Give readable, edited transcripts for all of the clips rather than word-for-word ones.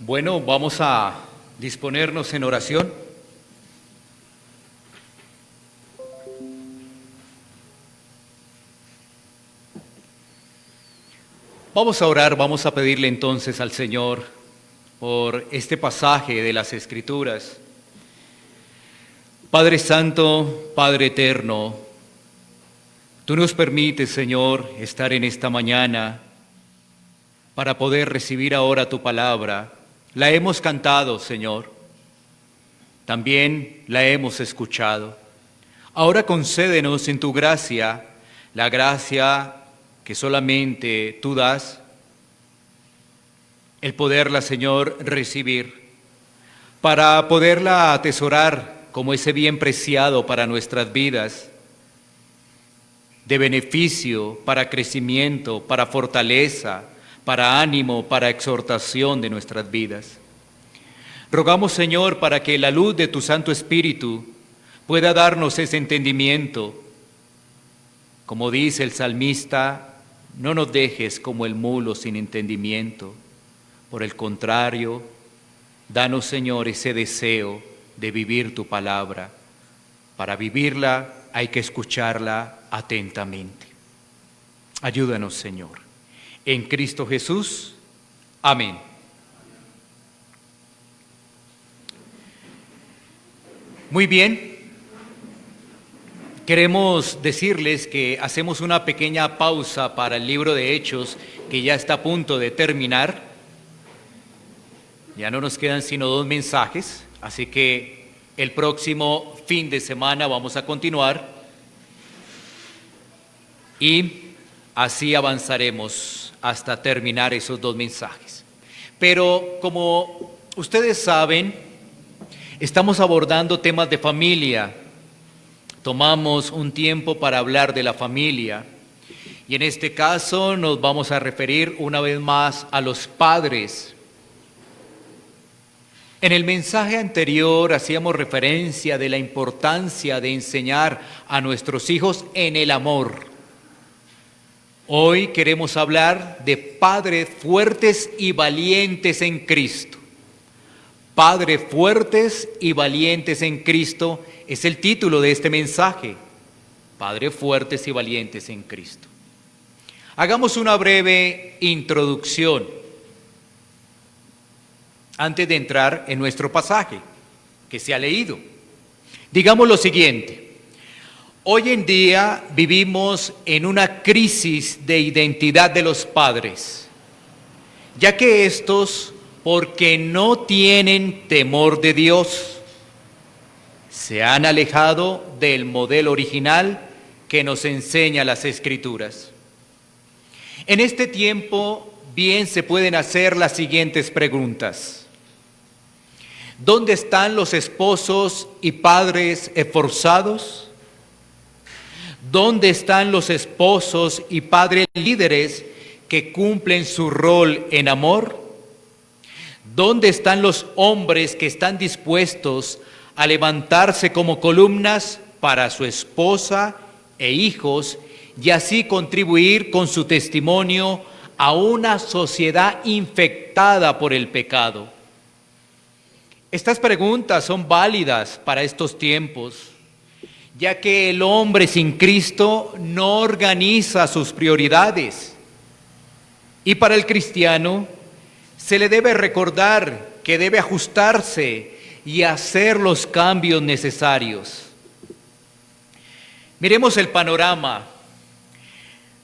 Bueno, vamos a disponernos en oración. Vamos a orar, vamos a pedirle entonces al Señor por este pasaje de las Escrituras. Padre Santo, Padre Eterno, Tú nos permites, Señor, estar en esta mañana para poder recibir ahora Tu palabra. La hemos cantado, Señor. También la hemos escuchado. Ahora concédenos en Tu gracia, la gracia que solamente Tú das, el poderla, Señor, recibir, para poderla atesorar como ese bien preciado para nuestras vidas, de beneficio, para crecimiento, para fortaleza, para ánimo, para exhortación de nuestras vidas. Rogamos, Señor, para que la luz de Tu Santo Espíritu pueda darnos ese entendimiento. Como dice el salmista, no nos dejes como el mulo sin entendimiento. Por el contrario, danos, Señor, ese deseo de vivir Tu palabra. Para vivirla hay que escucharla atentamente. Ayúdanos, Señor. En Cristo Jesús. Amén. Muy bien. Queremos decirles que hacemos una pequeña pausa para el libro de Hechos, que ya está a punto de terminar. Ya no nos quedan sino 2 mensajes, así que el próximo fin de semana vamos a continuar y así avanzaremos hasta terminar esos 2 mensajes. Pero como ustedes saben, estamos abordando temas de familia. Tomamos un tiempo para hablar de la familia y en este caso nos vamos a referir una vez más a los padres. En el mensaje anterior hacíamos referencia de la importancia de enseñar a nuestros hijos en el amor. Hoy queremos hablar de padres fuertes y valientes en Cristo. Padres fuertes y valientes en Cristo es el título de este mensaje. Padres fuertes y valientes en Cristo. Hagamos una breve introducción antes de entrar en nuestro pasaje que se ha leído. Digamos lo siguiente: hoy en día vivimos en una crisis de identidad de los padres, ya que estos, porque no tienen temor de Dios, se han alejado del modelo original que nos enseña las Escrituras. En este tiempo bien se pueden hacer las siguientes preguntas. ¿Dónde están los esposos y padres esforzados? ¿Dónde están los esposos y padres líderes que cumplen su rol en amor? ¿Dónde están los hombres que están dispuestos a levantarse como columnas para su esposa e hijos y así contribuir con su testimonio a una sociedad infectada por el pecado? Estas preguntas son válidas para estos tiempos, ya que el hombre sin Cristo no organiza sus prioridades. Y para el cristiano se le debe recordar que debe ajustarse y hacer los cambios necesarios. Miremos el panorama.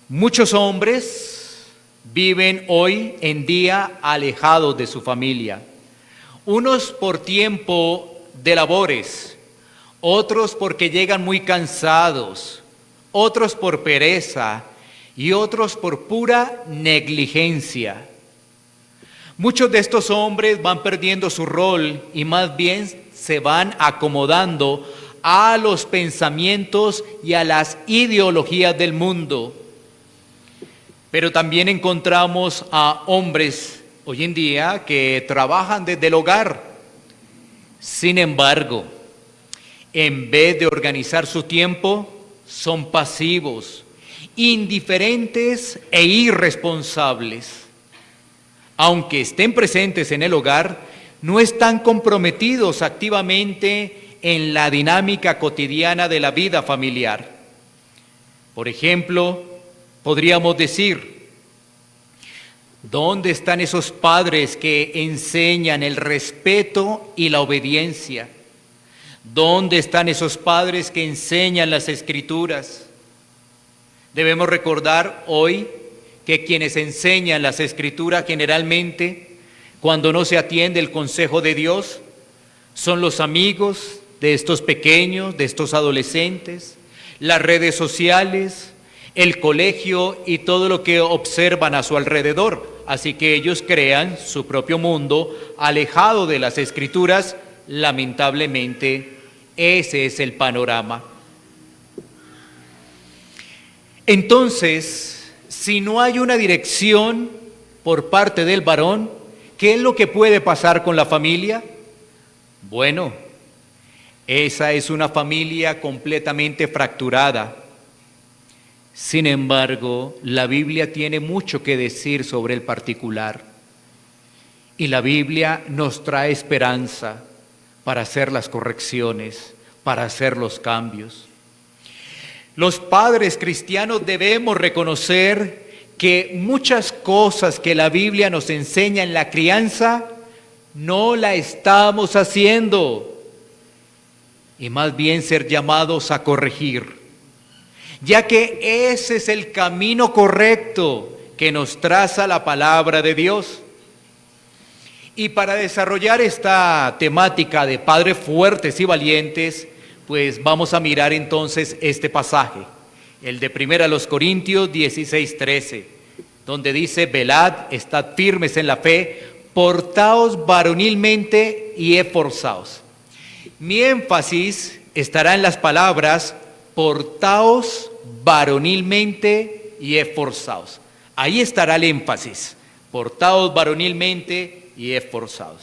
Muchos hombres viven hoy en día alejados de su familia. Unos por tiempo de labores, otros porque llegan muy cansados, otros por pereza y otros por pura negligencia. Muchos de estos hombres van perdiendo su rol y más bien se van acomodando a los pensamientos y a las ideologías del mundo. Pero también encontramos a hombres hoy en día que trabajan desde el hogar. Sin embargo, en vez de organizar su tiempo, son pasivos, indiferentes e irresponsables. aunque estén presentes en el hogar, no están comprometidos activamente en la dinámica cotidiana de la vida familiar. Por ejemplo, podríamos decir, ¿dónde están esos padres que enseñan el respeto y la obediencia? ¿Dónde están esos padres que enseñan las Escrituras? Debemos recordar hoy que quienes enseñan las Escrituras generalmente, cuando no se atiende el consejo de Dios, son los amigos de estos pequeños, de estos adolescentes, las redes sociales, el colegio y todo lo que observan a su alrededor. Así que ellos crean su propio mundo alejado de las Escrituras. Lamentablemente, ese es el panorama. Entonces, si no hay una dirección por parte del varón, ¿qué es lo que puede pasar con la familia? Bueno, esa es una familia completamente fracturada. Sin embargo, la Biblia tiene mucho que decir sobre el particular. Y la Biblia nos trae esperanza para hacer las correcciones, para hacer los cambios. Los padres cristianos debemos reconocer que muchas cosas que la Biblia nos enseña en la crianza no la estamos haciendo, y más bien ser llamados a corregir, ya que ese es el camino correcto que nos traza la palabra de Dios. Y para desarrollar esta temática de padres fuertes y valientes, pues vamos a mirar entonces este pasaje, el de 1 Corintios 16:13, donde dice: velad, estad firmes en la fe, portaos varonilmente y esforzaos. Mi énfasis estará en las palabras portaos varonilmente y esforzaos. Ahí estará el énfasis, portaos varonilmente y esforzaos.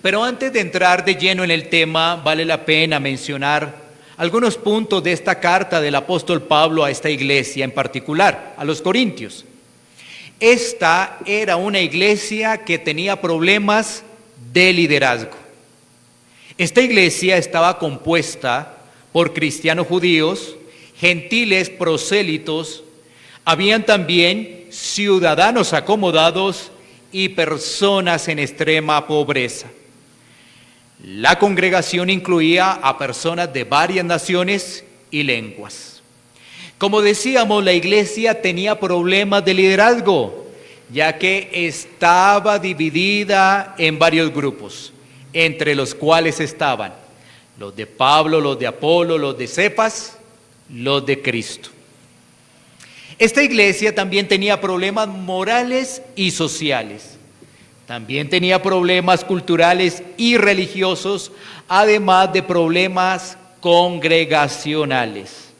Pero antes de entrar de lleno en el tema, vale la pena mencionar algunos puntos de esta carta del apóstol Pablo a esta iglesia en particular, a los Corintios. Esta era una iglesia que tenía problemas de liderazgo. Esta iglesia estaba compuesta por cristianos judíos, gentiles prosélitos, habían también ciudadanos acomodados y personas en extrema pobreza. La congregación incluía a personas de varias naciones y lenguas. Como decíamos, la iglesia tenía problemas de liderazgo, ya que estaba dividida en varios grupos, entre los cuales estaban los de Pablo, los de Apolo, los de Cefas, los de Cristo. Esta iglesia también tenía problemas morales y sociales. También tenía problemas culturales y religiosos, además de problemas congregacionales.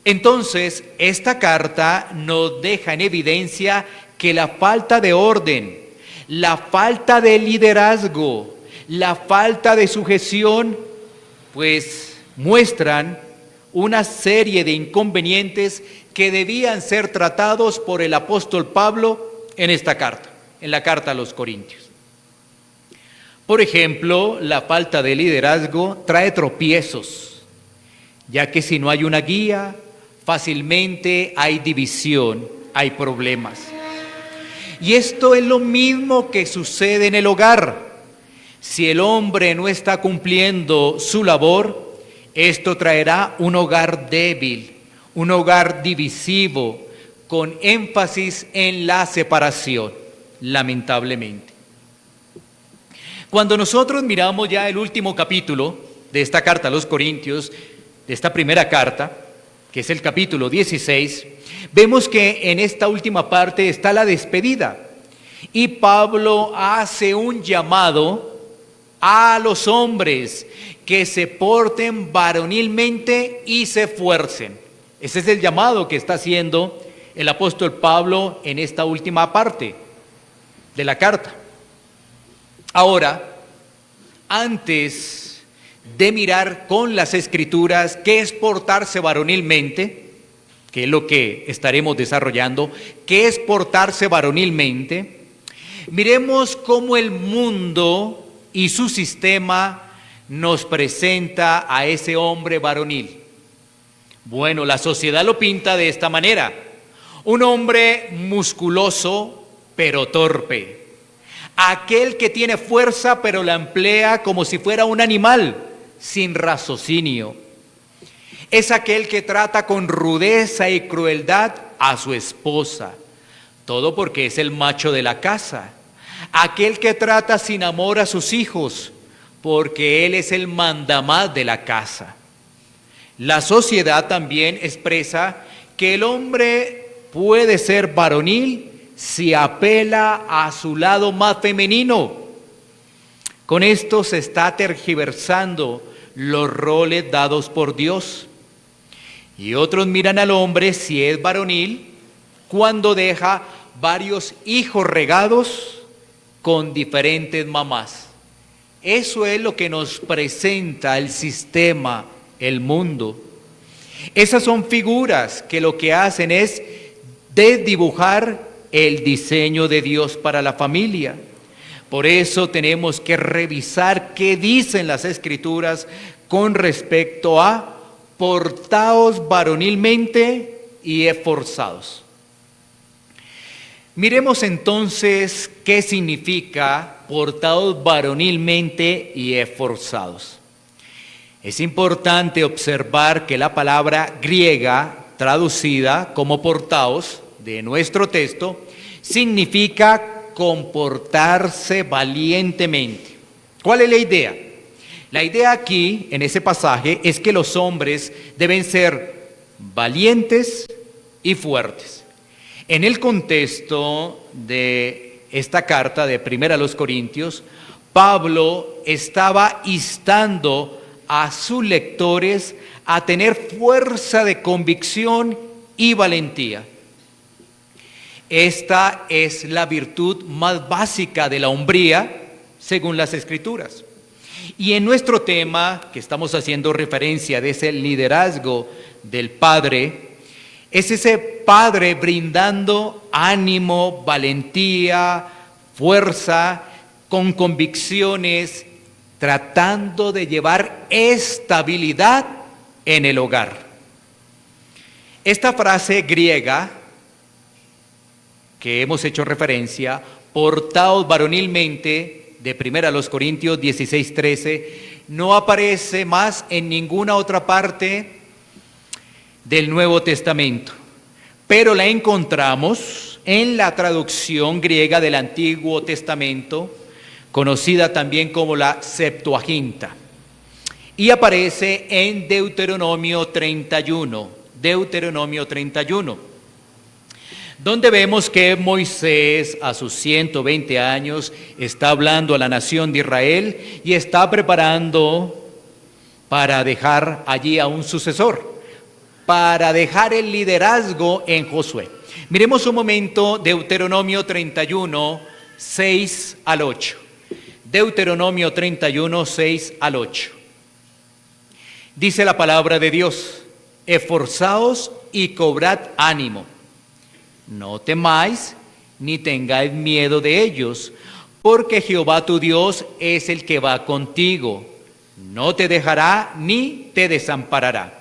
Entonces, esta carta nos deja en evidencia que la falta de orden, la falta de liderazgo, la falta de sujeción, pues muestran una serie de inconvenientes que debían ser tratados por el apóstol Pablo en esta carta, en la carta a los Corintios. Por ejemplo, la falta de liderazgo trae tropiezos, ya que si no hay una guía, fácilmente hay división, hay problemas. Y esto es lo mismo que sucede en el hogar. Si el hombre no está cumpliendo su labor, esto traerá un hogar débil, un hogar divisivo, con énfasis en la separación, lamentablemente. Cuando nosotros miramos ya el último capítulo de esta carta a los Corintios, de esta primera carta, que es el capítulo 16, vemos que en esta última parte está la despedida. Y Pablo hace un llamado a los hombres que se porten varonilmente y se esfuercen. Ese es el llamado que está haciendo el apóstol Pablo en esta última parte de la carta. Ahora, antes de mirar con las Escrituras qué es portarse varonilmente, que es lo que estaremos desarrollando, qué es portarse varonilmente, Miremos cómo el mundo y su sistema nos presenta a ese hombre varonil. Bueno, la sociedad lo pinta de esta manera: un hombre musculoso pero torpe, aquel que tiene fuerza pero la emplea como si fuera un animal, sin raciocinio. Es aquel que trata con rudeza y crueldad a su esposa, todo porque es el macho de la casa. Aquel que trata sin amor a sus hijos, porque él es el mandamás de la casa. La sociedad también expresa que el hombre puede ser varonil si apela a su lado más femenino. Con esto se está tergiversando los roles dados por Dios. Y otros miran al hombre, si es varonil, cuando deja varios hijos regados con diferentes mamás. Eso es lo que nos presenta el sistema, el mundo. Esas son figuras que lo que hacen es desdibujar el diseño de Dios para la familia. Por eso tenemos que revisar qué dicen las Escrituras con respecto a portaos varonilmente y esforzados. Miremos entonces qué significa portaos varonilmente y esforzados. Es importante observar que la palabra griega traducida como portaos de nuestro texto significa comportarse valientemente. ¿Cuál es la idea? La idea aquí, en ese pasaje, es que los hombres deben ser valientes y fuertes. En el contexto de esta carta de 1 Corintios, Pablo estaba instando a sus lectores a tener fuerza de convicción y valentía. Esta es la virtud más básica de la hombría, según las Escrituras. Y en nuestro tema, que estamos haciendo referencia de ese liderazgo del Padre, es ese Padre brindando ánimo, valentía, fuerza, con convicciones, tratando de llevar estabilidad en el hogar. Esta frase griega que hemos hecho referencia, portaos varonilmente, de 1 Corintios 16:13, no aparece más en ninguna otra parte del Nuevo Testamento, pero la encontramos en la traducción griega del Antiguo Testamento, conocida también como la Septuaginta, y aparece en Deuteronomio 31, donde vemos que Moisés a sus 120 años está hablando a la nación de Israel y está preparando para dejar allí a un sucesor, para dejar el liderazgo en Josué. Miremos un momento Deuteronomio 31, 6 al 8. Deuteronomio 31, 6 al 8. Dice la palabra de Dios: esforzaos y cobrad ánimo. No temáis ni tengáis miedo de ellos, porque Jehová tu Dios es el que va contigo. No te dejará ni te desamparará.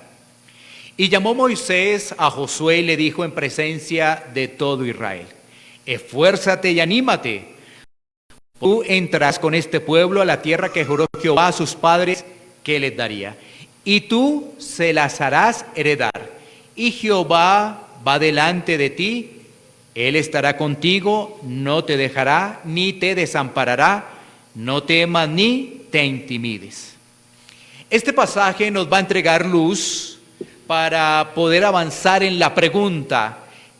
Y llamó Moisés a Josué y le dijo en presencia de todo Israel: esfuérzate y anímate. Tú entrarás con este pueblo a la tierra que juró Jehová a sus padres que les daría, y tú se las harás heredar. Y Jehová va delante de ti. Él estará contigo, no te dejará ni te desamparará, no temas ni te intimides. Este pasaje nos va a entregar luz para poder avanzar en la pregunta: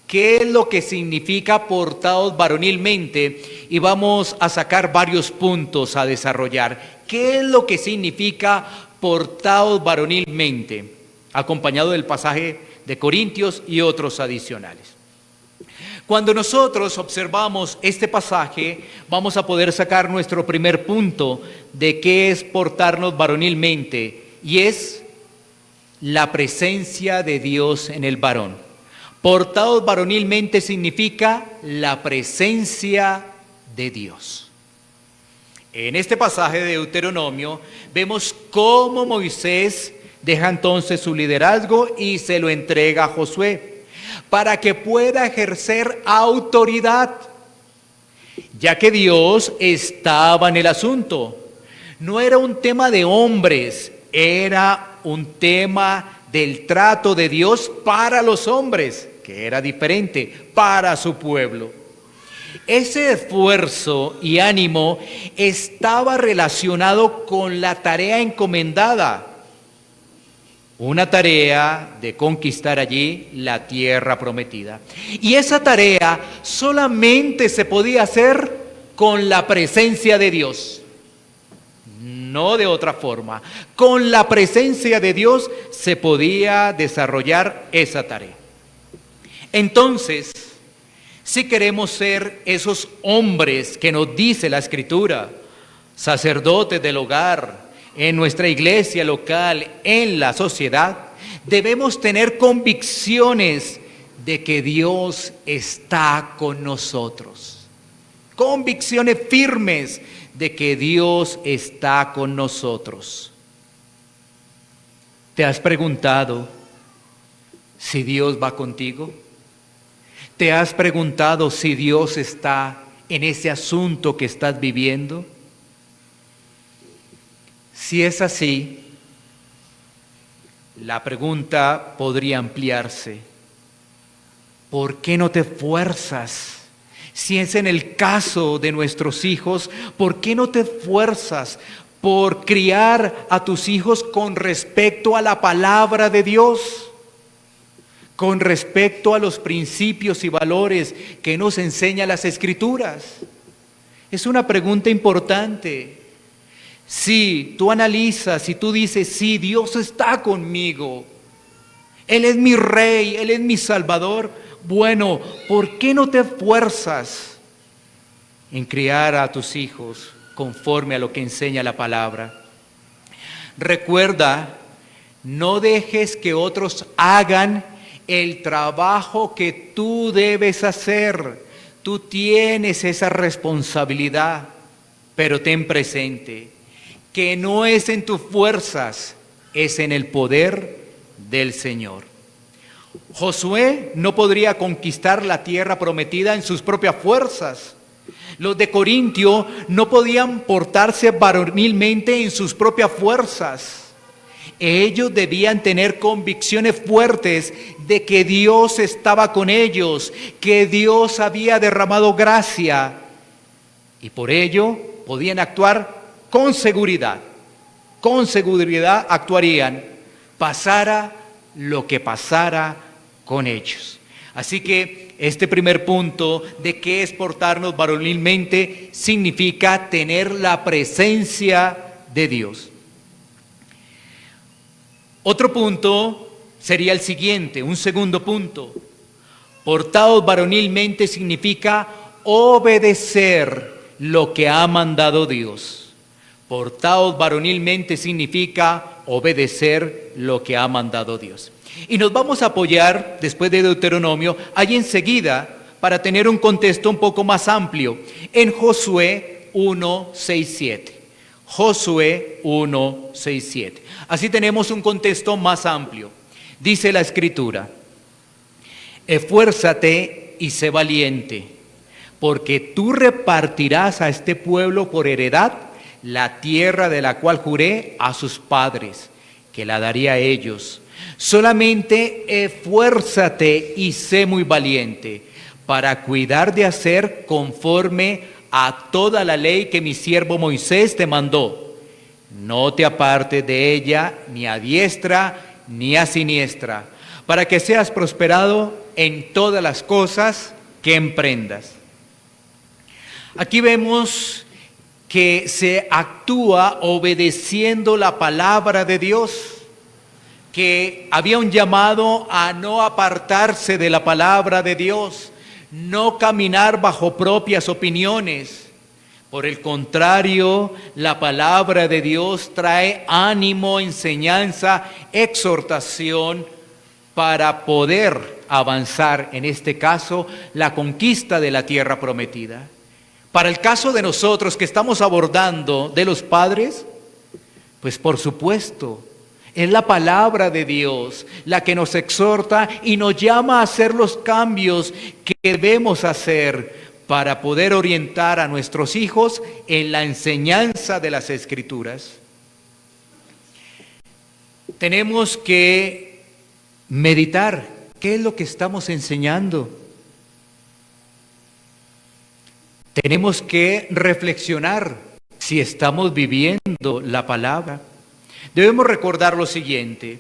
¿qué es lo que significa portaos varonilmente? Y vamos a sacar varios puntos a desarrollar. ¿Qué es lo que significa portaos varonilmente? Acompañado del pasaje de Corintios y otros adicionales. Cuando nosotros observamos este pasaje, vamos a poder sacar nuestro primer punto de qué es portarnos varonilmente, y es la presencia de Dios en el varón. Portados varonilmente significa la presencia de Dios. En este pasaje de Deuteronomio vemos cómo Moisés deja entonces su liderazgo y se lo entrega a Josué para que pueda ejercer autoridad, ya que Dios estaba en el asunto. No era un tema de hombres, era un tema del trato de Dios para los hombres, que era diferente, para su pueblo. Ese esfuerzo y ánimo estaba relacionado con la tarea encomendada, una tarea de conquistar allí la tierra prometida. Y esa tarea solamente se podía hacer con la presencia de Dios, no de otra forma. Con la presencia de Dios se podía desarrollar esa tarea. Entonces, si queremos ser esos hombres que nos dice la Escritura, sacerdotes del hogar, en nuestra iglesia local, en la sociedad, debemos tener convicciones de que Dios está con nosotros. Convicciones firmes de que Dios está con nosotros. ¿Te has preguntado si Dios va contigo? ¿Te has preguntado si Dios está en ese asunto que estás viviendo? Si es así, la pregunta podría ampliarse. ¿Por qué no te esfuerzas? Si es en el caso de nuestros hijos, ¿por qué no te esfuerzas por criar a tus hijos con respecto a la palabra de Dios? Con respecto a los principios y valores que nos enseñan las Escrituras. Es una pregunta importante. Si tú analizas, si tú dices, sí, Dios está conmigo, Él es mi Rey, Él es mi Salvador, bueno, ¿por qué no te esfuerzas en criar a tus hijos conforme a lo que enseña la palabra? Recuerda, no dejes que otros hagan el trabajo que tú debes hacer. Tú tienes esa responsabilidad, pero ten presente que no es en tus fuerzas, es en el poder del Señor. Josué no podría conquistar la tierra prometida en sus propias fuerzas. Los de Corintio no podían portarse varonilmente en sus propias fuerzas. Ellos debían tener convicciones fuertes de que Dios estaba con ellos, que Dios había derramado gracia, y por ello podían actuar con seguridad actuarían, pasara lo que pasara con ellos. Así que este primer punto de qué es portarnos varonilmente significa tener la presencia de Dios. Otro punto sería el siguiente, un segundo punto. Portados varonilmente significa obedecer lo que ha mandado Dios. Portados varonilmente significa obedecer lo que ha mandado Dios. Y nos vamos a apoyar, después de Deuteronomio, ahí enseguida, para tener un contexto un poco más amplio, en Josué 1:6-7. Josué 1:6-7. Así tenemos un contexto más amplio. Dice la Escritura: esfuérzate y sé valiente, porque tú repartirás a este pueblo por heredad la tierra de la cual juré a sus padres, que la daría a ellos. Solamente esfuérzate y sé muy valiente, para cuidar de hacer conforme a toda la ley que mi siervo Moisés te mandó. No te apartes de ella ni a diestra ni a siniestra, para que seas prosperado en todas las cosas que emprendas. Aquí vemos que se actúa obedeciendo la palabra de Dios, que había un llamado a no apartarse de la palabra de Dios, no caminar bajo propias opiniones. Por el contrario, la palabra de Dios trae ánimo, enseñanza, exhortación para poder avanzar, en este caso, la conquista de la tierra prometida. Para el caso de nosotros que estamos abordando de los padres, pues por supuesto, es la palabra de Dios la que nos exhorta y nos llama a hacer los cambios que debemos hacer para poder orientar a nuestros hijos en la enseñanza de las Escrituras. Tenemos que meditar qué es lo que estamos enseñando. Tenemos que reflexionar si estamos viviendo la palabra. Debemos recordar lo siguiente: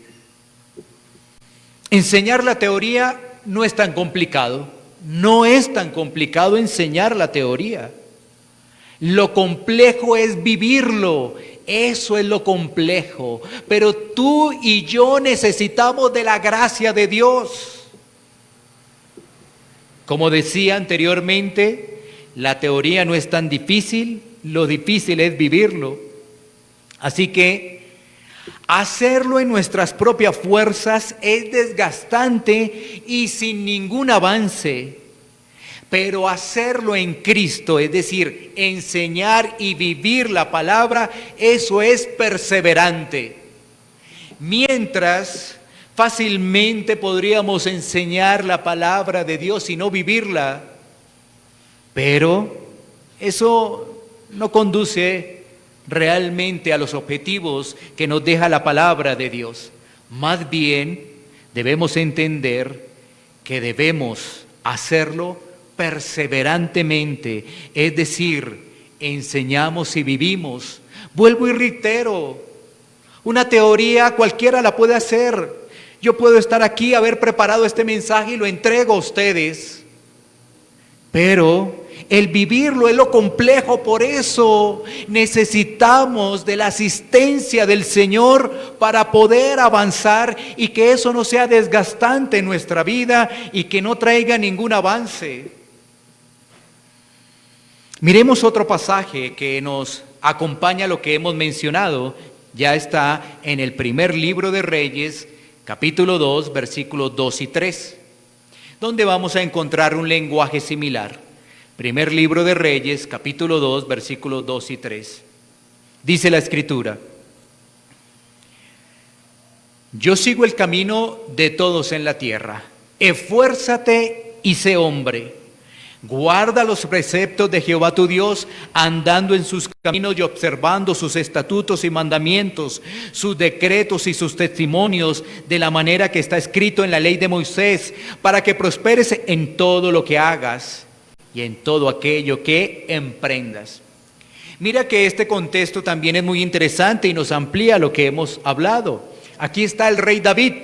enseñar la teoría no es tan complicado, no es tan complicado enseñar la teoría. Lo complejo es vivirlo, eso es lo complejo. Pero tú y yo necesitamos de la gracia de Dios. Como decía anteriormente, la teoría no es tan difícil, lo difícil es vivirlo. Así que hacerlo en nuestras propias fuerzas es desgastante y sin ningún avance. Pero hacerlo en Cristo, es decir, enseñar y vivir la palabra, eso es perseverante. Mientras fácilmente podríamos enseñar la palabra de Dios y no vivirla, pero eso no conduce realmente a los objetivos que nos deja la palabra de Dios. Más bien, debemos entender que debemos hacerlo perseverantemente, es decir, enseñamos y vivimos. Vuelvo y reitero, una teoría cualquiera la puede hacer. Yo puedo estar aquí, haber preparado este mensaje y lo entrego a ustedes, pero el vivirlo es lo complejo. Por eso necesitamos de la asistencia del Señor para poder avanzar y que eso no sea desgastante en nuestra vida y que no traiga ningún avance. Miremos otro pasaje que nos acompaña a lo que hemos mencionado. Ya está en el primer libro de Reyes, capítulo 2, versículos 2 y 3, donde vamos a encontrar un lenguaje similar. Primer libro de Reyes, capítulo 2, versículos 2 y 3. Dice la Escritura: yo sigo el camino de todos en la tierra. Esfuérzate y sé hombre. Guarda los preceptos de Jehová tu Dios, andando en sus caminos y observando sus estatutos y mandamientos, sus decretos y sus testimonios, de la manera que está escrito en la ley de Moisés, para que prosperes en todo lo que hagas y en todo aquello que emprendas. Mira que este contexto también es muy interesante y nos amplía lo que hemos hablado. Aquí está el rey David.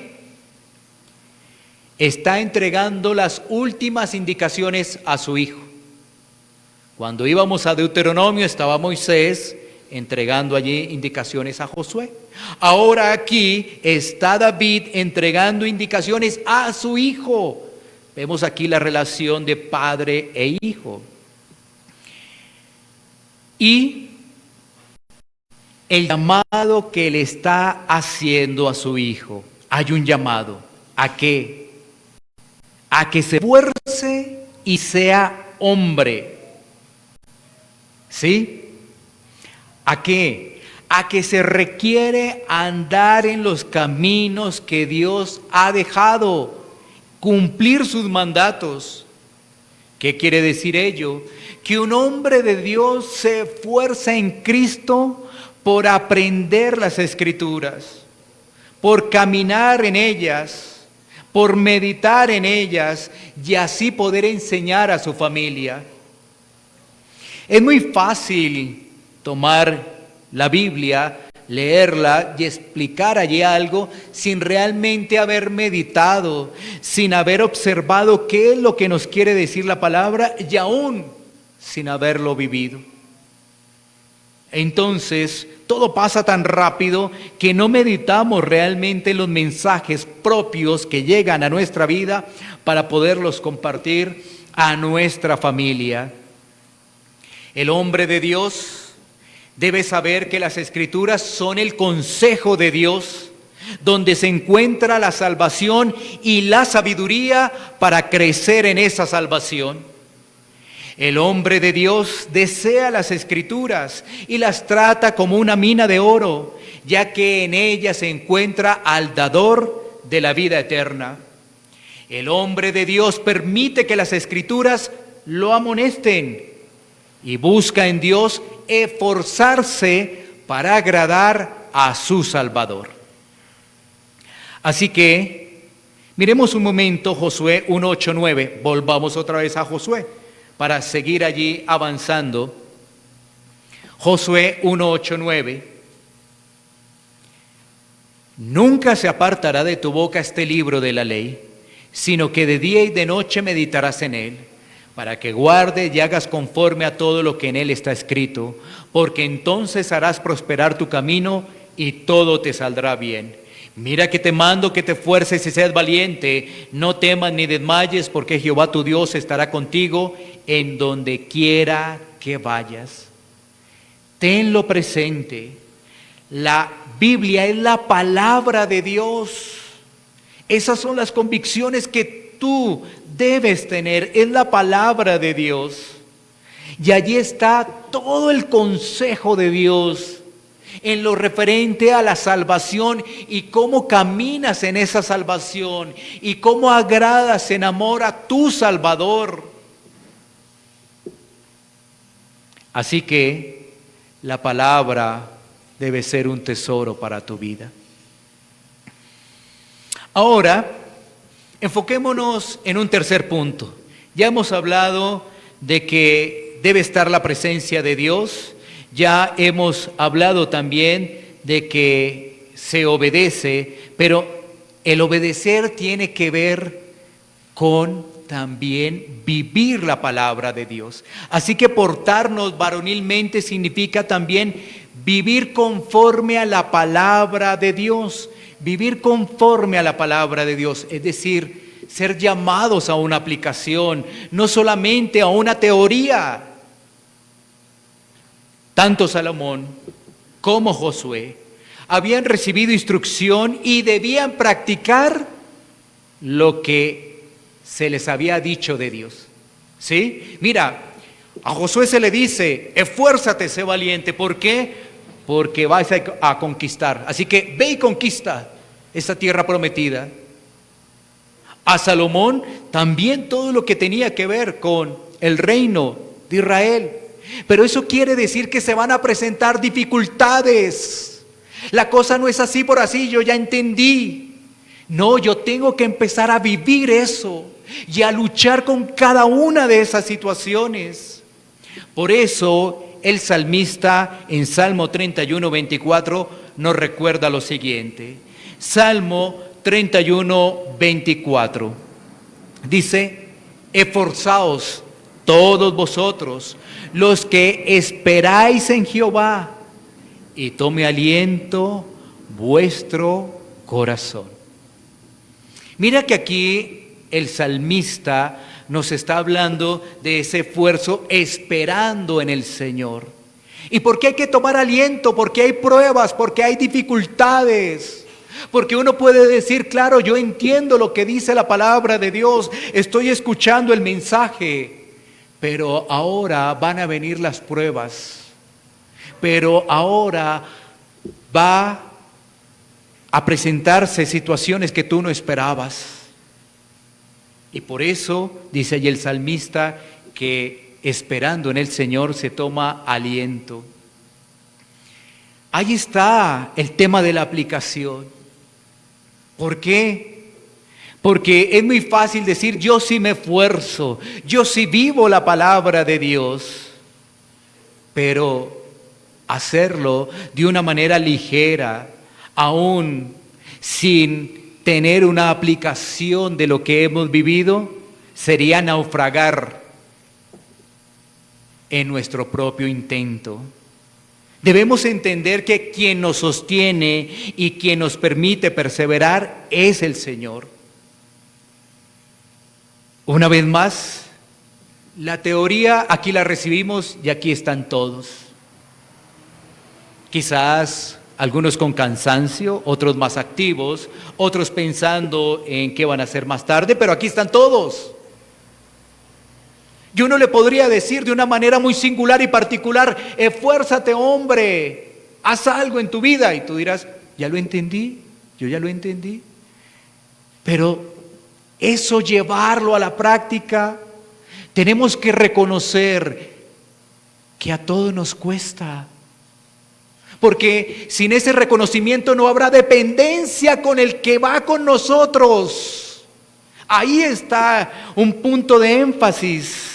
Está entregando las últimas indicaciones a su hijo. Cuando íbamos a Deuteronomio estaba Moisés entregando allí indicaciones a Josué. Ahora aquí está David entregando indicaciones a su hijo. Vemos aquí la relación de padre e hijo. Y el llamado que le está haciendo a su hijo. Hay un llamado. ¿A qué? A que se esfuerce y sea hombre. ¿Sí? ¿A qué? A que se requiere andar en los caminos que Dios ha dejado, cumplir sus mandatos. ¿Qué quiere decir ello? Que un hombre de Dios se esfuerza en Cristo por aprender las Escrituras, por caminar en ellas, por meditar en ellas y así poder enseñar a su familia. Es muy fácil tomar la Biblia, leerla y explicar allí algo sin realmente haber meditado, sin haber observado qué es lo que nos quiere decir la palabra y aún sin haberlo vivido. Entonces, todo pasa tan rápido que no meditamos realmente los mensajes propios que llegan a nuestra vida para poderlos compartir a nuestra familia. El hombre de Dios debe saber que las Escrituras son el consejo de Dios, donde se encuentra la salvación y la sabiduría para crecer en esa salvación. El hombre de Dios desea las Escrituras y las trata como una mina de oro, ya que en ellas se encuentra al dador de la vida eterna. El hombre de Dios permite que las Escrituras lo amonesten y busca en Dios esforzarse para agradar a su Salvador. Así que miremos un momento Josué 1, 8, 9. Volvamos otra vez a Josué para seguir allí avanzando. Josué 1, 8, 9. Nunca se apartará de tu boca este libro de la ley, sino que de día y de noche meditarás en él, para que guardes y hagas conforme a todo lo que en él está escrito, porque entonces harás prosperar tu camino y todo te saldrá bien. Mira que te mando que te esfuerces y seas valiente, no temas ni desmayes, porque Jehová tu Dios estará contigo en donde quiera que vayas. Tenlo presente, la Biblia es la palabra de Dios. Esas son las convicciones que tú debes tener, es la palabra de Dios. Y allí está todo el consejo de Dios en lo referente a la salvación y cómo caminas en esa salvación y cómo agradas en amor a tu Salvador. Así que la palabra debe ser un tesoro para tu vida. Ahora, enfoquémonos en un tercer punto. Ya hemos hablado de que debe estar la presencia de Dios. Ya hemos hablado también de que se obedece, pero el obedecer tiene que ver con también vivir la palabra de Dios. Así que portarnos varonilmente significa también vivir conforme a la palabra de Dios. Vivir conforme a la palabra de Dios, es decir, ser llamados a una aplicación, no solamente a una teoría. Tanto Salomón como Josué habían recibido instrucción y debían practicar lo que se les había dicho de Dios. ¿Sí? Mira, a Josué se le dice, esfuérzate, sé valiente. ¿Por qué? Porque vas a conquistar. Así que ve y conquista esta tierra prometida. A Salomón también todo lo que tenía que ver con el reino de Israel. Pero eso quiere decir que se van a presentar dificultades. La cosa no es así por así, yo ya entendí. No, yo tengo que empezar a vivir eso y a luchar con cada una de esas situaciones. Por eso el salmista en Salmo 31, 24 nos recuerda lo siguiente. Salmo 31, 24. Dice, esforzaos todos vosotros, los que esperáis en Jehová, y tome aliento vuestro corazón. Mira que aquí el salmista nos está hablando de ese esfuerzo esperando en el Señor. ¿Y por qué hay que tomar aliento? Porque hay pruebas, porque hay dificultades. Porque uno puede decir, claro, yo entiendo lo que dice la palabra de Dios, estoy escuchando el mensaje, pero ahora van a venir las pruebas. Pero ahora va a presentarse situaciones que tú no esperabas. Y por eso, dice allí el salmista, que esperando en el Señor se toma aliento. Ahí está el tema de la aplicación. ¿Por qué? Porque es muy fácil decir, yo sí me esfuerzo, yo sí vivo la palabra de Dios, pero hacerlo de una manera ligera, aún sin tener una aplicación de lo que hemos vivido, sería naufragar en nuestro propio intento. Debemos entender que quien nos sostiene y quien nos permite perseverar es el Señor. Una vez más, la teoría aquí la recibimos y aquí están todos. Quizás algunos con cansancio, otros más activos, otros pensando en qué van a hacer más tarde, pero aquí están todos. Y uno le podría decir de una manera muy singular y particular: esfuérzate, hombre, haz algo en tu vida. Y tú dirás: ya lo entendí, yo ya lo entendí. Pero eso, llevarlo a la práctica, tenemos que reconocer que a todos nos cuesta. Porque sin ese reconocimiento no habrá dependencia con el que va con nosotros. Ahí está un punto de énfasis.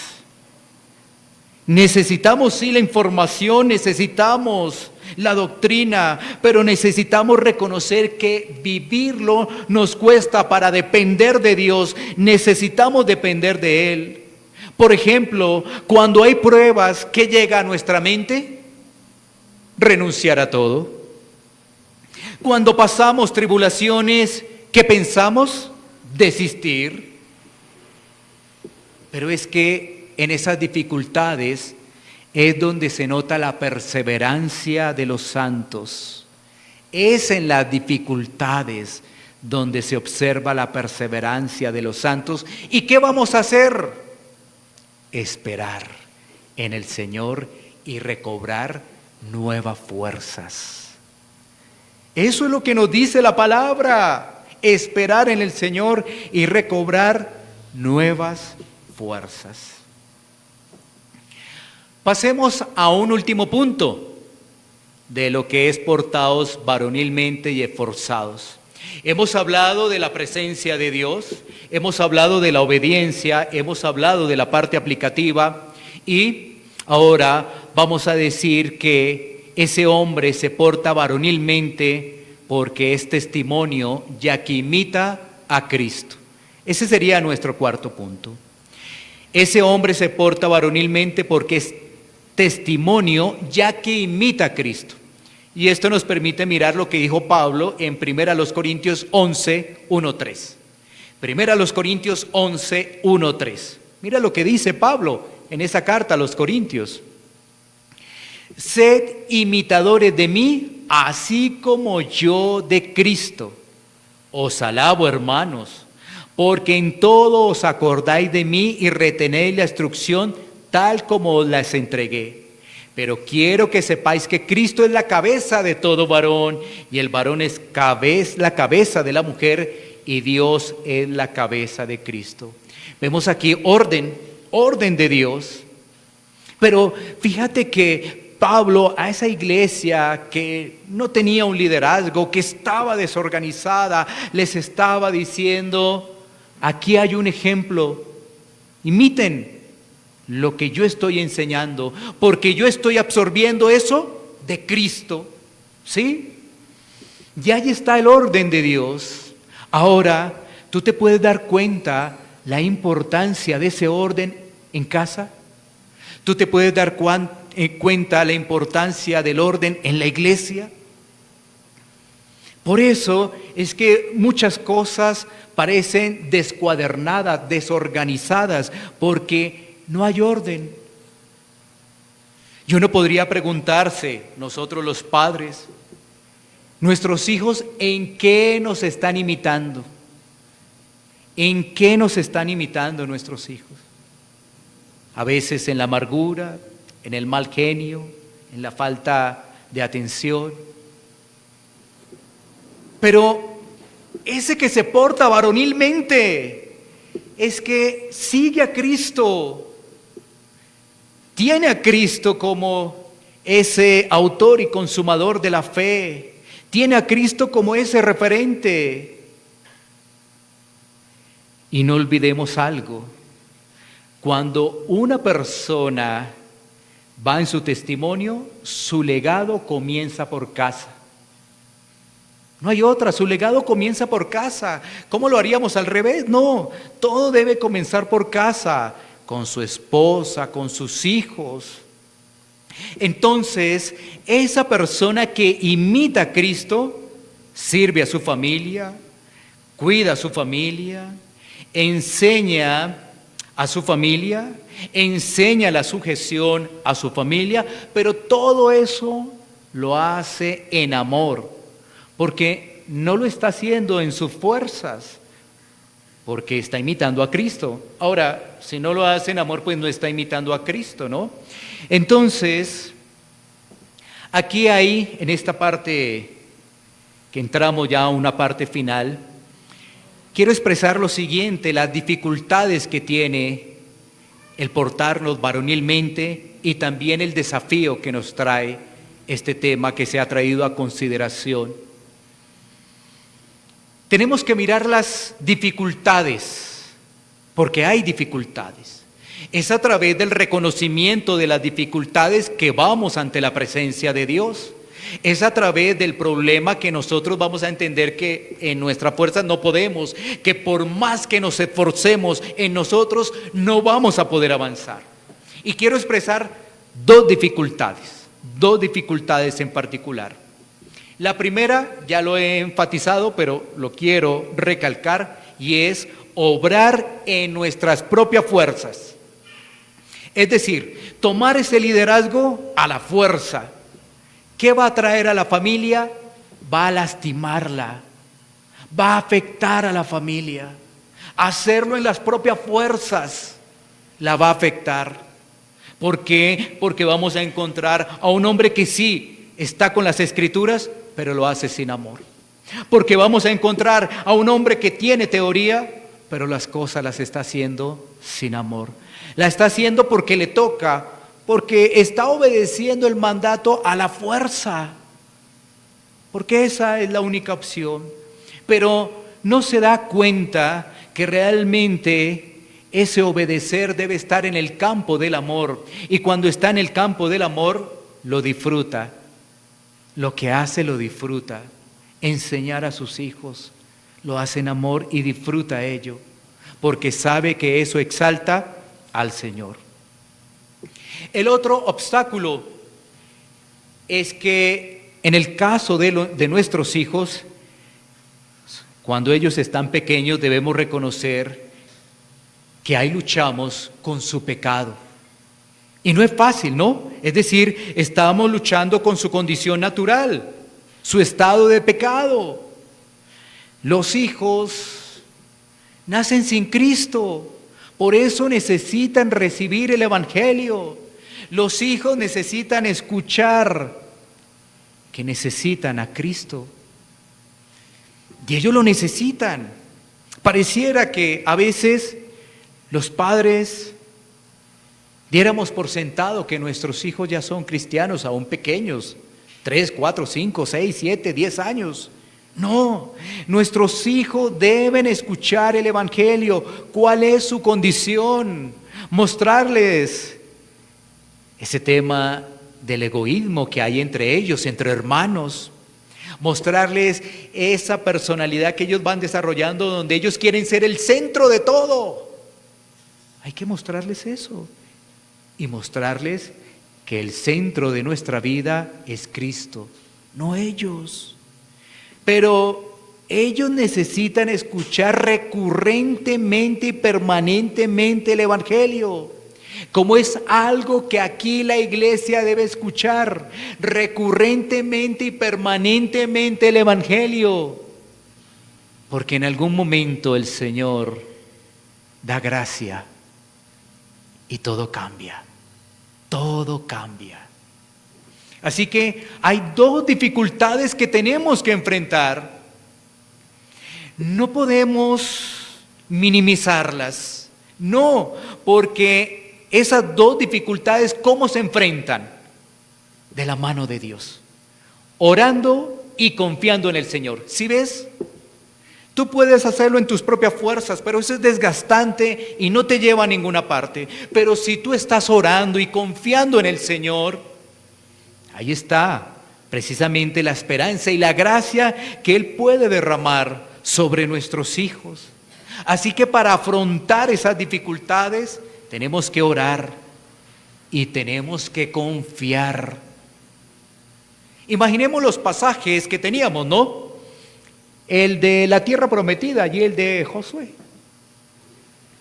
Necesitamos sí la información, necesitamos la doctrina, pero necesitamos reconocer que vivirlo nos cuesta. Para depender de Dios, necesitamos depender de Él. Por ejemplo, cuando hay pruebas, ¿qué llega a nuestra mente? Renunciar a todo. Cuando pasamos tribulaciones, ¿qué pensamos? Desistir. Pero es que en esas dificultades es donde se nota la perseverancia de los santos. Es en las dificultades donde se observa la perseverancia de los santos. ¿Y qué vamos a hacer? Esperar en el Señor y recobrar nuevas fuerzas. Eso es lo que nos dice la palabra: esperar en el Señor y recobrar nuevas fuerzas. Pasemos a un último punto de lo que es portaos varonilmente y esforzados. Hemos hablado de la presencia de Dios, hemos hablado de la obediencia, hemos hablado de la parte aplicativa, y ahora vamos a decir que ese hombre se porta varonilmente porque es testimonio, ya que imita a Cristo. Ese sería nuestro cuarto punto. Ese hombre se porta varonilmente porque es testimonio, ya que imita a Cristo. Y esto nos permite mirar lo que dijo Pablo en 1 Corintios 11, 1-3. 1 Corintios 11, 1-3. Mira lo que dice Pablo en esa carta a los Corintios: sed imitadores de mí, así como yo de Cristo. Os alabo, hermanos, porque en todo os acordáis de mí y retenéis la instrucción tal como os las entregué. Pero quiero que sepáis que Cristo es la cabeza de todo varón, y el varón es la cabeza de la mujer, y Dios es la cabeza de Cristo. Vemos aquí orden de Dios. Pero fíjate que Pablo, a esa iglesia que no tenía un liderazgo, que estaba desorganizada, les estaba diciendo: aquí hay un ejemplo, imiten lo que yo estoy enseñando, porque yo estoy absorbiendo eso de Cristo, ¿sí? Y ahí está el orden de Dios. Ahora, ¿tú te puedes dar cuenta la importancia de ese orden en casa? ¿Tú te puedes dar cuenta la importancia del orden en la iglesia? Por eso es que muchas cosas parecen descuadernadas, desorganizadas, porque no hay orden. Y uno podría preguntarse, nosotros los padres, nuestros hijos, ¿en qué nos están imitando? ¿En qué nos están imitando nuestros hijos? A veces en la amargura, en el mal genio, en la falta de atención. Pero ese que se porta varonilmente es que sigue a Cristo, tiene a Cristo como ese autor y consumador de la fe, tiene a Cristo como ese referente. Y no olvidemos algo: cuando una persona va en su testimonio, su legado comienza por casa. No hay otra, su legado comienza por casa. ¿Cómo lo haríamos al revés? No, todo debe comenzar por casa, con su esposa, con sus hijos. Entonces, esa persona que imita a Cristo sirve a su familia, cuida a su familia, enseña a su familia, enseña la sujeción a su familia, pero todo eso lo hace en amor, porque no lo está haciendo en sus fuerzas, porque está imitando a Cristo. Ahora, si no lo hace en amor, pues no está imitando a Cristo, ¿no? Entonces, aquí hay, en esta parte, que entramos ya a una parte final, quiero expresar lo siguiente, las dificultades que tiene el portarnos varonilmente y también el desafío que nos trae este tema que se ha traído a consideración. Tenemos que mirar las dificultades, porque hay dificultades. Es a través del reconocimiento de las dificultades que vamos ante la presencia de Dios. Es a través del problema que nosotros vamos a entender que en nuestra fuerza no podemos, que por más que nos esforcemos en nosotros no vamos a poder avanzar. Y quiero expresar dos dificultades en particular. La primera, ya lo he enfatizado, pero lo quiero recalcar, y es obrar en nuestras propias fuerzas. Es decir, tomar ese liderazgo a la fuerza. ¿Qué va a traer a la familia? Va a lastimarla, va a afectar a la familia. Hacerlo en las propias fuerzas la va a afectar. ¿Por qué? Porque vamos a encontrar a un hombre que sí está con las Escrituras, pero lo hace sin amor. Porque vamos a encontrar a un hombre que tiene teoría, pero las cosas las está haciendo sin amor. La está haciendo porque le toca, porque está obedeciendo el mandato a la fuerza, porque esa es la única opción. Pero no se da cuenta que realmente ese obedecer debe estar en el campo del amor, y cuando está en el campo del amor, lo disfruta. Lo que hace lo disfruta. Enseñar a sus hijos lo hace en amor y disfruta ello, porque sabe que eso exalta al Señor. El otro obstáculo es que en el caso de nuestros hijos, cuando ellos están pequeños, debemos reconocer que ahí luchamos con su pecado. Y no es fácil, ¿no? Es decir, estamos luchando con su condición natural, su estado de pecado. Los hijos nacen sin Cristo, por eso necesitan recibir el Evangelio. Los hijos necesitan escuchar que necesitan a Cristo. Y ellos lo necesitan. Pareciera que a veces los padres diéramos por sentado que nuestros hijos ya son cristianos, aún pequeños, 3, 4, 5, 6, 7, 10 años. No, nuestros hijos deben escuchar el Evangelio, cuál es su condición, mostrarles ese tema del egoísmo que hay entre ellos, entre hermanos, mostrarles esa personalidad que ellos van desarrollando, donde ellos quieren ser el centro de todo. Hay que mostrarles eso y mostrarles que el centro de nuestra vida es Cristo, no ellos. Pero ellos necesitan escuchar recurrentemente y permanentemente el Evangelio, como es algo que aquí la iglesia debe escuchar recurrentemente y permanentemente el Evangelio, porque en algún momento el Señor da gracia y todo cambia, todo cambia. Así que hay dos dificultades que tenemos que enfrentar. No podemos minimizarlas, no, porque esas dos dificultades, ¿cómo se enfrentan? De la mano de Dios, orando y confiando en el Señor. ¿Sí ves? Tú puedes hacerlo en tus propias fuerzas, pero eso es desgastante y no te lleva a ninguna parte. Pero si tú estás orando y confiando en el Señor, ahí está precisamente la esperanza y la gracia que Él puede derramar sobre nuestros hijos. Así que para afrontar esas dificultades tenemos que orar y tenemos que confiar. Imaginemos los pasajes que teníamos, ¿no? El de la tierra prometida y el de Josué.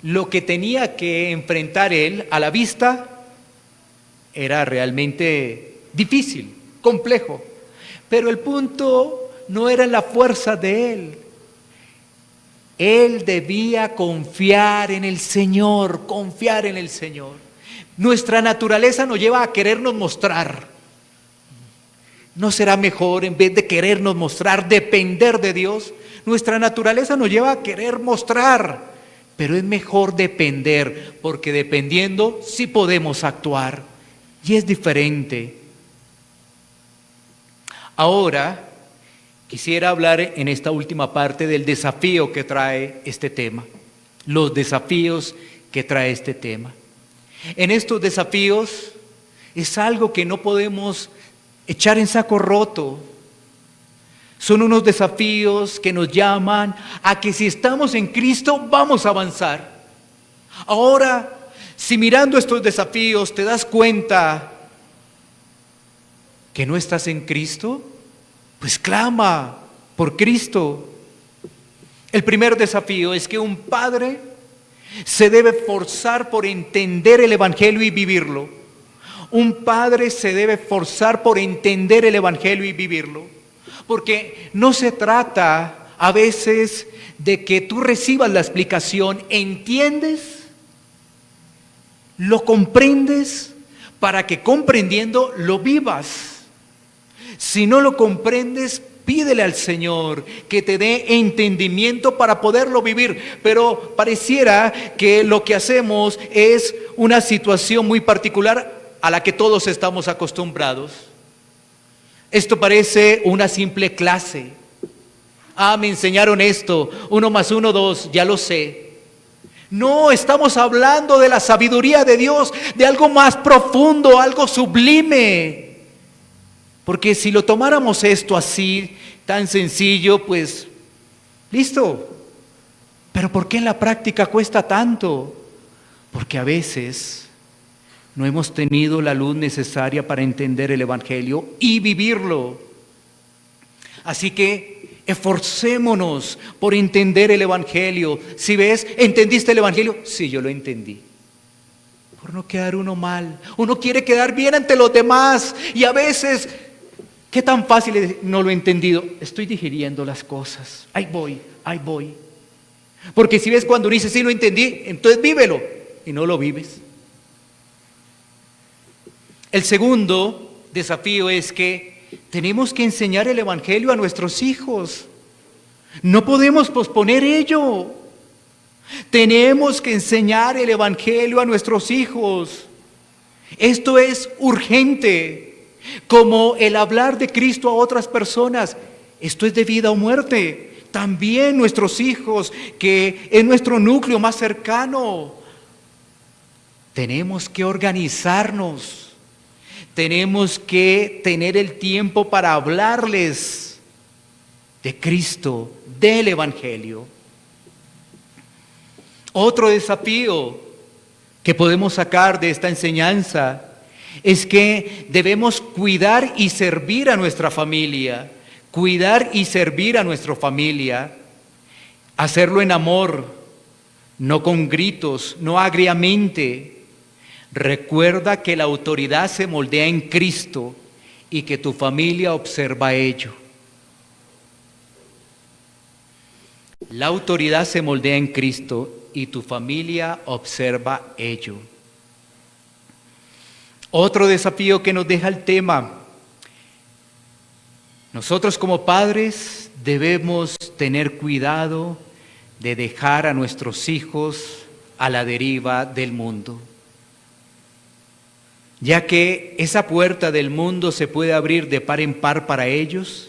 Lo que tenía que enfrentar él a la vista era realmente difícil, complejo. Pero el punto no era la fuerza de él. Él debía confiar en el Señor, confiar en el Señor. Nuestra naturaleza nos lleva a querernos mostrar. ¿No será mejor, en vez de querernos mostrar, depender de Dios? Nuestra naturaleza nos lleva a querer mostrar, pero es mejor depender, porque dependiendo sí podemos actuar y es diferente. Ahora quisiera hablar en esta última parte del desafío que trae este tema, los desafíos que trae este tema. En estos desafíos es algo que no podemos echar en saco roto. Son unos desafíos que nos llaman a que si estamos en Cristo vamos a avanzar. Ahora, si mirando estos desafíos te das cuenta que no estás en Cristo, pues clama por Cristo. El primer desafío es que un padre se debe forzar por entender el Evangelio y vivirlo. Un padre se debe forzar por entender el Evangelio y vivirlo. Porque no se trata a veces de que tú recibas la explicación, entiendes, lo comprendes, para que comprendiendo lo vivas. Si no lo comprendes, pídele al Señor que te dé entendimiento para poderlo vivir. Pero pareciera que lo que hacemos es una situación muy particular a la que todos estamos acostumbrados. Esto parece una simple clase. Me enseñaron esto, 1 más 1, 2, ya lo sé. No, estamos hablando de la sabiduría de Dios, de algo más profundo, algo sublime. Porque si lo tomáramos esto así, tan sencillo, pues, listo. Pero ¿por qué en la práctica cuesta tanto? Porque a veces no hemos tenido la luz necesaria para entender el Evangelio y vivirlo. Así que esforcémonos por entender el Evangelio. Si ves, ¿entendiste el Evangelio? Sí, yo lo entendí. Por no quedar uno mal. Uno quiere quedar bien ante los demás y a veces, ¿qué tan fácil es? No lo he entendido. Estoy digiriendo las cosas. Ahí voy. Porque si ves, cuando dices sí lo entendí, entonces vívelo y no lo vives. El segundo desafío es que tenemos que enseñar el Evangelio a nuestros hijos. No podemos posponer ello. Tenemos que enseñar el Evangelio a nuestros hijos. Esto es urgente, como el hablar de Cristo a otras personas. Esto es de vida o muerte. También nuestros hijos, que es nuestro núcleo más cercano. Tenemos que organizarnos. Tenemos que tener el tiempo para hablarles de Cristo, del Evangelio. Otro desafío que podemos sacar de esta enseñanza es que debemos cuidar y servir a nuestra familia. Cuidar y servir a nuestra familia. Hacerlo en amor, no con gritos, no agriamente. Recuerda que la autoridad se moldea en Cristo y que tu familia observa ello. La autoridad se moldea en Cristo y tu familia observa ello. Otro desafío que nos deja el tema. Nosotros como padres debemos tener cuidado de dejar a nuestros hijos a la deriva del mundo, ya que esa puerta del mundo se puede abrir de par en par para ellos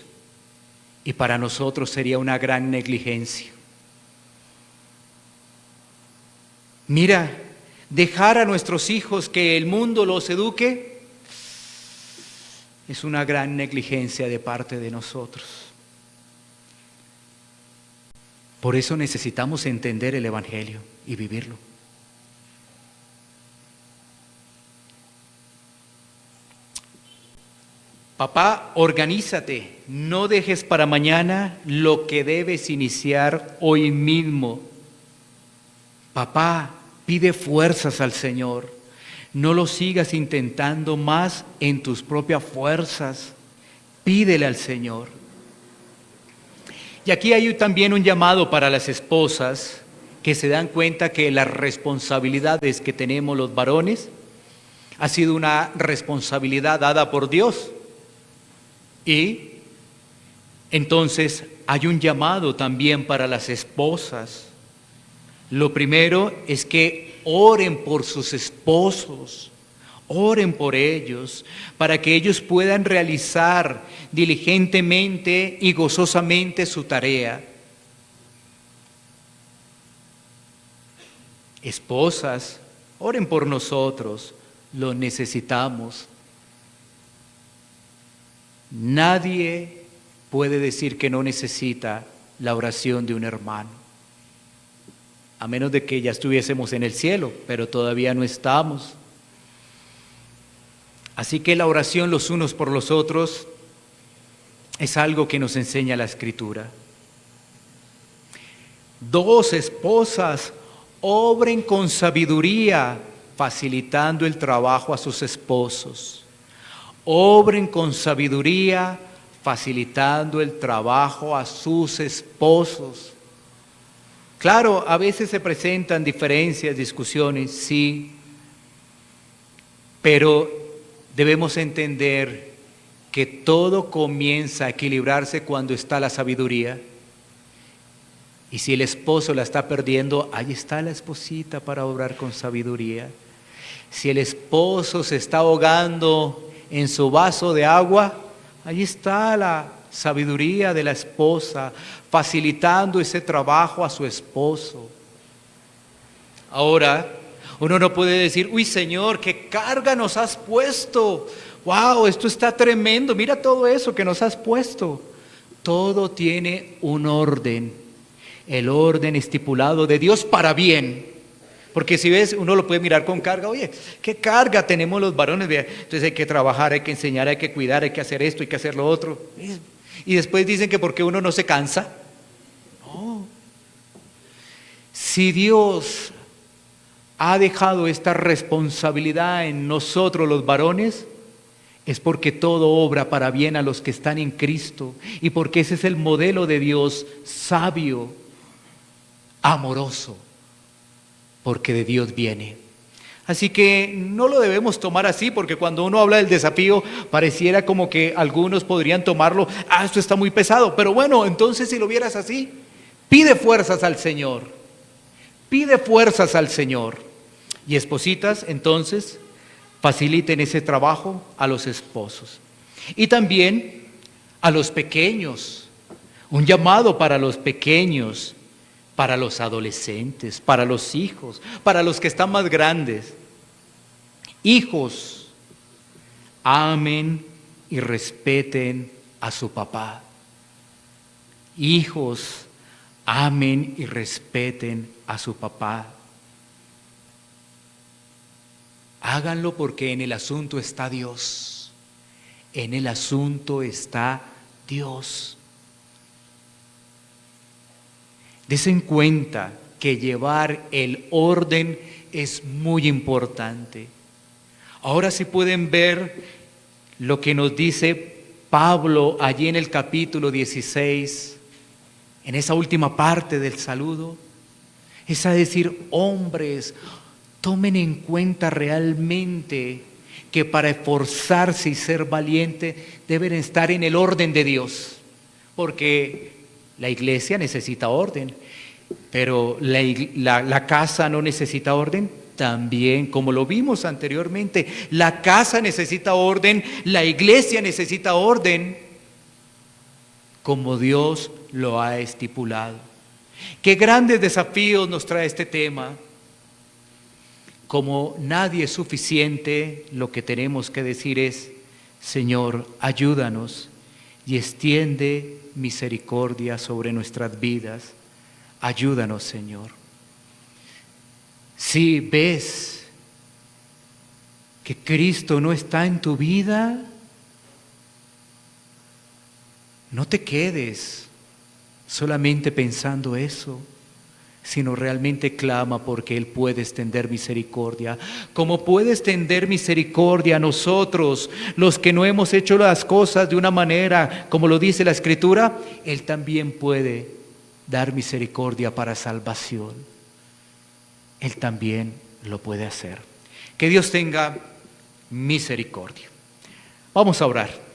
y para nosotros sería una gran negligencia. Mira, dejar a nuestros hijos que el mundo los eduque es una gran negligencia de parte de nosotros. Por eso necesitamos entender el Evangelio y vivirlo. Papá, organízate, no dejes para mañana lo que debes iniciar hoy mismo. Papá, pide fuerzas al Señor, no lo sigas intentando más en tus propias fuerzas, pídele al Señor. Y aquí hay también un llamado para las esposas que se dan cuenta que las responsabilidades que tenemos los varones ha sido una responsabilidad dada por Dios. Y entonces hay un llamado también para las esposas. Lo primero es que oren por sus esposos. Oren por ellos, para que ellos puedan realizar diligentemente y gozosamente su tarea. Esposas, oren por nosotros, lo necesitamos. Nadie puede decir que no necesita la oración de un hermano, a menos de que ya estuviésemos en el cielo, pero todavía no estamos. Así que la oración los unos por los otros es algo que nos enseña la Escritura. 2 esposas, obren con sabiduría, facilitando el trabajo a sus esposos. Obren con sabiduría, facilitando el trabajo a sus esposos. Claro, a veces se presentan diferencias, discusiones, sí, pero debemos entender que todo comienza a equilibrarse cuando está la sabiduría. Y si el esposo la está perdiendo, ahí está la esposita para obrar con sabiduría. Si el esposo se está ahogando en su vaso de agua, ahí está la sabiduría de la esposa, facilitando ese trabajo a su esposo. Ahora, uno no puede decir, uy Señor, qué carga nos has puesto. Wow, esto está tremendo, mira todo eso que nos has puesto. Todo tiene un orden, el orden estipulado de Dios para bien. Porque si ves, uno lo puede mirar con carga, oye, qué carga tenemos los varones. Entonces hay que trabajar, hay que enseñar, hay que cuidar, hay que hacer esto, hay que hacer lo otro. Y después dicen que porque uno no se cansa. No. Si Dios ha dejado esta responsabilidad en nosotros los varones, es porque todo obra para bien a los que están en Cristo y porque ese es el modelo de Dios sabio, amoroso, porque de Dios viene. Así que no lo debemos tomar así, porque cuando uno habla del desafío pareciera como que algunos podrían tomarlo, esto está muy pesado, pero bueno, entonces si lo vieras así, pide fuerzas al Señor, pide fuerzas al Señor. Y espositas, entonces, faciliten ese trabajo a los esposos. Y también a los pequeños, un llamado para los pequeños, para los adolescentes, para los hijos, para los que están más grandes. Hijos, amen y respeten a su papá. Hijos, amen y respeten a su papá. Háganlo porque en el asunto está Dios. En el asunto está Dios. Desen cuenta que llevar el orden es muy importante. Ahora sí pueden ver lo que nos dice Pablo allí en el capítulo 16, en esa última parte del saludo. Es a decir, hombres, tomen en cuenta realmente que para esforzarse y ser valiente deben estar en el orden de Dios, porque la iglesia necesita orden, pero la casa no necesita orden. También, como lo vimos anteriormente, la casa necesita orden, la iglesia necesita orden, como Dios lo ha estipulado. Qué grandes desafíos nos trae este tema. Como nadie es suficiente, lo que tenemos que decir es, Señor, ayúdanos y extiende misericordia sobre nuestras vidas. Ayúdanos, Señor. Si ves que Cristo no está en tu vida, no te quedes solamente pensando eso. sino realmente clama porque Él puede extender misericordia. Como puede extender misericordia a nosotros, los que no hemos hecho las cosas de una manera, como lo dice la Escritura, Él también puede dar misericordia para salvación. Él también lo puede hacer. Que Dios tenga misericordia. Vamos a orar.